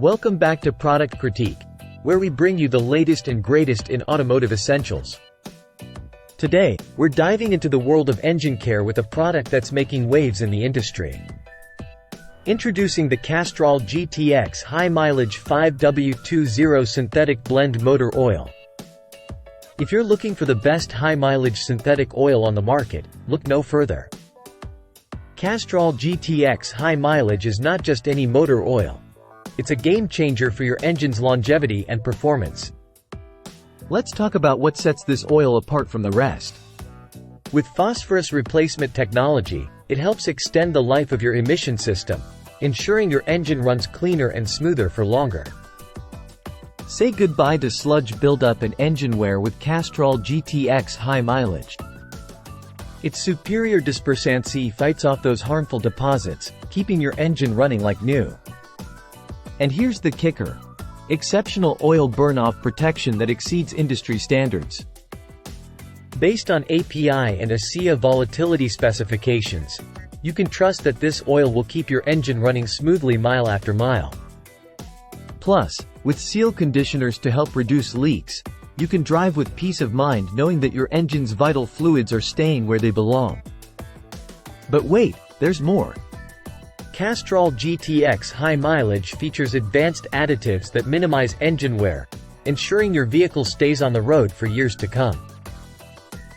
Welcome back to Product Critique, where we bring you the latest and greatest in automotive essentials. Today, we're diving into the world of engine care with a product that's making waves in the industry. Introducing the Castrol GTX high-mileage 5W-20 synthetic blend motor oil. If you're looking for the best high-mileage synthetic oil on the market, look no further. Castrol GTX high mileage is not just any motor oil. It's a game-changer for your engine's longevity and performance. Let's talk about what sets this oil apart from the rest. With phosphorus replacement technology, it helps extend the life of your emission system, ensuring your engine runs cleaner and smoother for longer. Say goodbye to sludge buildup and engine wear with Castrol GTX high mileage. Its superior dispersancy fights off those harmful deposits, keeping your engine running like new. And here's the kicker: exceptional oil burn-off protection that exceeds industry standards. Based on API and ASEA volatility specifications, you can trust that this oil will keep your engine running smoothly mile after mile. Plus, with seal conditioners to help reduce leaks, you can drive with peace of mind knowing that your engine's vital fluids are staying where they belong. But wait, there's more. Castrol GTX high mileage features advanced additives that minimize engine wear, ensuring your vehicle stays on the road for years to come.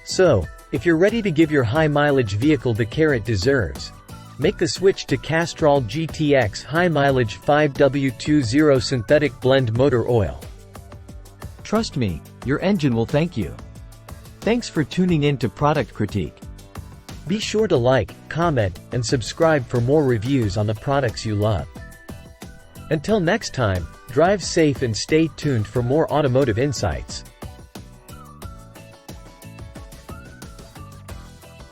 So, if you're ready to give your high mileage vehicle the care it deserves, make the switch to Castrol GTX high mileage 5W-20 synthetic blend motor oil. Trust me, your engine will thank you. Thanks for tuning in to Product Critique. Be sure to like, comment, and subscribe for more reviews on the products you love. Until next time, drive safe and stay tuned for more automotive insights.